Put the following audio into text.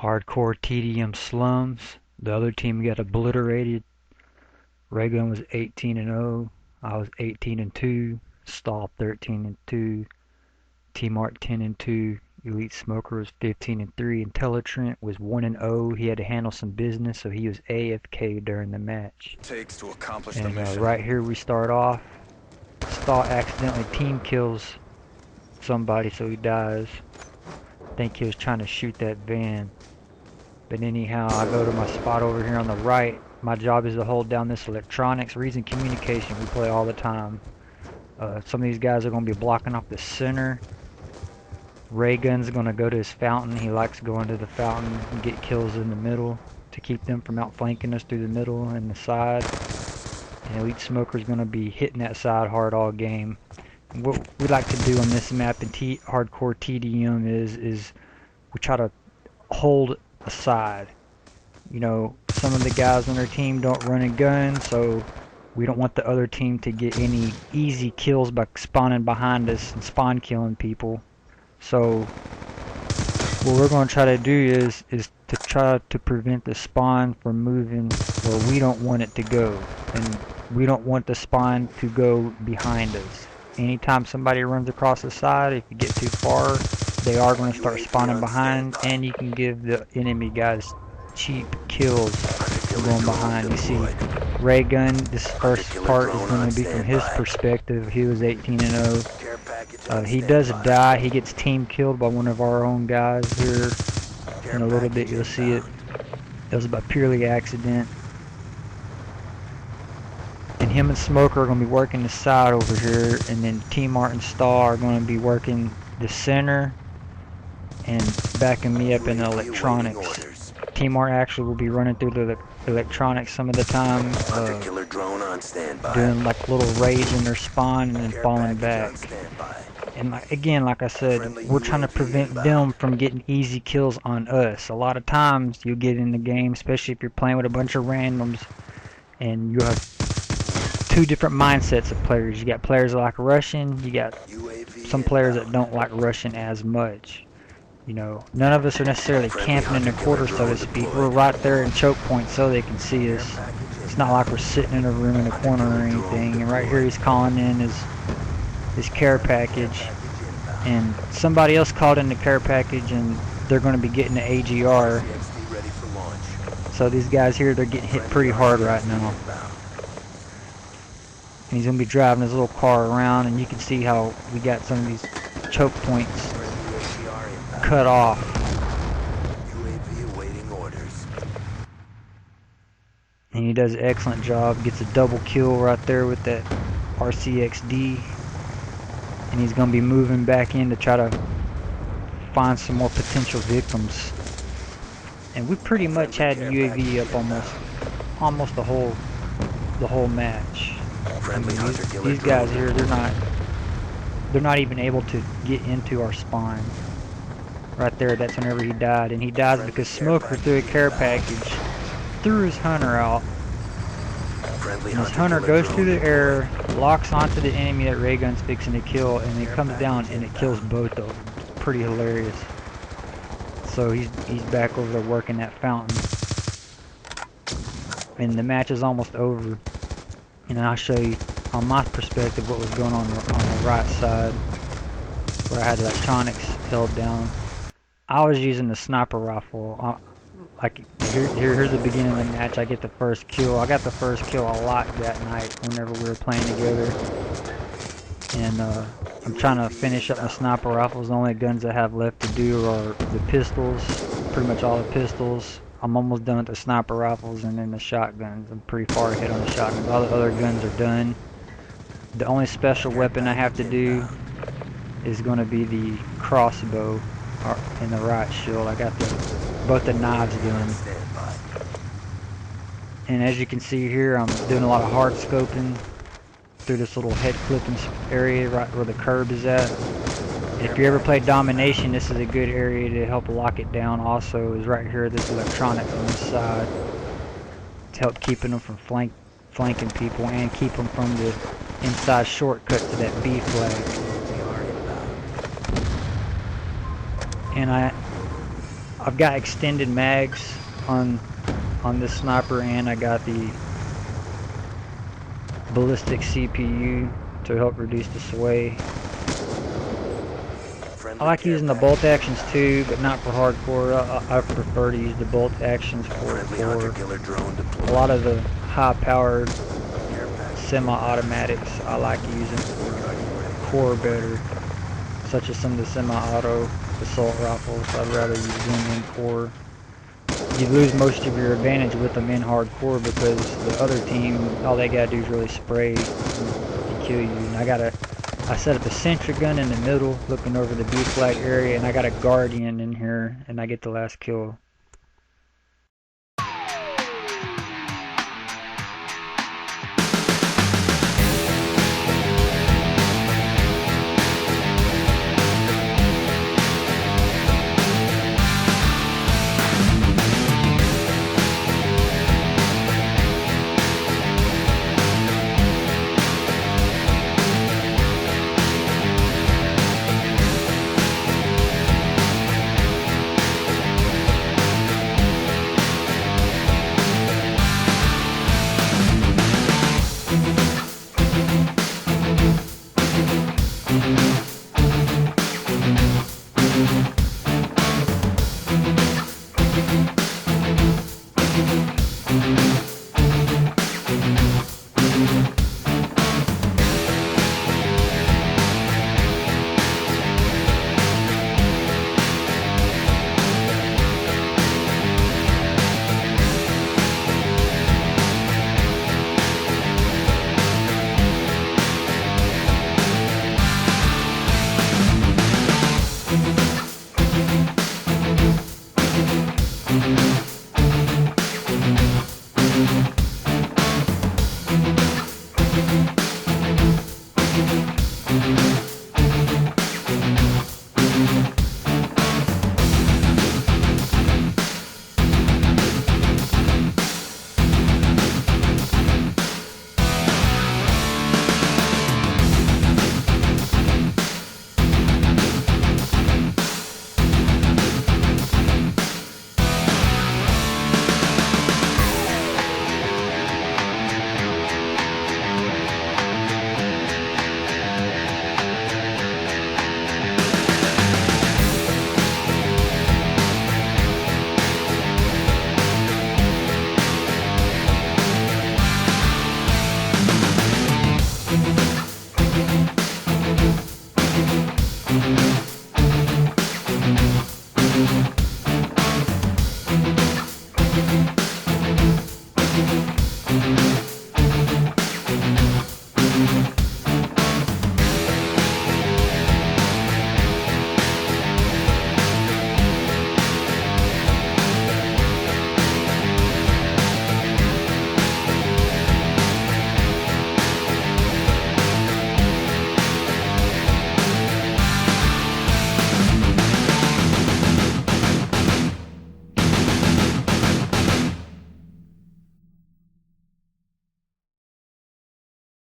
Hardcore TDM Slums. The other team got obliterated. Raygun was 18-0. I was 18-2. Stall 13-2. T-Mart 10-2. Elite Smoker was 15-3. Intellitrent was 1-0. He had to handle some business, so he was AFK during the match. Takes to accomplish the And mission. right here we start off. Stall accidentally team kills somebody, so he dies. I think he was trying to shoot that van. But anyhow, I go to my spot over here on the right. My job is to hold down this electronics. Reason communication we play all the time. Some of these guys are going to be blocking off the center. Raygun's going to go to his fountain. He likes going to the fountain and get kills in the middle to keep them from outflanking us through the middle and the side. And Elite Smoker's going to be hitting that side hard all game. And what we like to do on this map in hardcore TDM is we try to hold a side. You know, some of the guys on our team don't run a gun, so we don't want the other team to get any easy kills by spawning behind us and spawn killing people. So what we're going to try to do is to try to prevent the spawn from moving where we don't want it to go, and we don't want the spawn to go behind us. Anytime somebody runs across the side, if you get too far, they are going to start spawning behind, and you can give the enemy guys cheap kills going behind. You see Raygun, this first part is going to be from his perspective. He was 18-0. He does die. He gets team killed by one of our own guys here. In a little bit you'll see it. That was by purely accident. And him and Smoker are going to be working the side over here, and then T-Mart and Stahl are going to be working the center and backing me up in the electronics. T-Mart actually will be running through the electronics some of the time, doing like little raids in their spawn and then falling back. And again, like I said, we're trying to prevent them from getting easy kills on us. A lot of times you'll get in the game, especially if you're playing with a bunch of randoms, and you have two different mindsets of players. You got players that like rushing, you got some players that don't like rushing as much. You know, none of us are necessarily camping in the quarter, so to speak. We're right there in choke point so they can see us. It's not like we're sitting in a room in a corner or anything. And right here he's calling in his care package. And somebody else called in the care package, and they're going to be getting the AGR. So these guys here, they're getting hit pretty hard right now. And he's going to be driving his little car around, and you can see how we got some of these choke points cut off. And he does an excellent job. Gets a double kill right there with that RCXD. And he's going to be moving back in to try to find some more potential victims. And we pretty much had UAV up almost the whole match. I mean, these guys here, they're not even able to get into our spawn. Right there, that's whenever he died. And he dies because Smoker threw a care package, threw his hunter out. And his hunter goes through the air, locks onto the enemy that Raygun's fixing to kill, and it comes down and it kills both of them. It's pretty hilarious. So he's back over there working that fountain. And the match is almost over. And I'll show you on my perspective what was going on the right side, where I had electronics held down. I was using the sniper rifle. Here's the beginning of the match. I get the first kill. I got the first kill a lot that night whenever we were playing together. And I'm trying to finish up my sniper rifles. The only guns I have left to do are the pistols. Pretty much all the pistols. I'm almost done with the sniper rifles, and then the shotguns. I'm pretty far ahead on the shotguns. All the other guns are done. The only special weapon I have to do is going to be the crossbow in the right shield. I got both the knives done. And as you can see here, I'm doing a lot of hard scoping through this little head clipping area right where the curb is at. If you ever play Domination, this is a good area to help lock it down. Also is right here, this electronics on this side, to help keeping them from flanking people and keep them from the inside shortcut to that B flag. And I've got extended mags on this sniper, and I got the ballistic CPU to help reduce the sway. I like using the bolt actions too, but not for hardcore. I prefer to use the bolt actions for a lot of the high-powered semi-automatics. I like using for core better, such as some of the semi-auto assault rifles. I'd rather use them in core. You lose most of your advantage with them in hardcore because the other team, all they gotta do is really spray and kill you. And I set up a sentry gun in the middle, looking over the B flag area, and I got a guardian in here, and I get the last kill.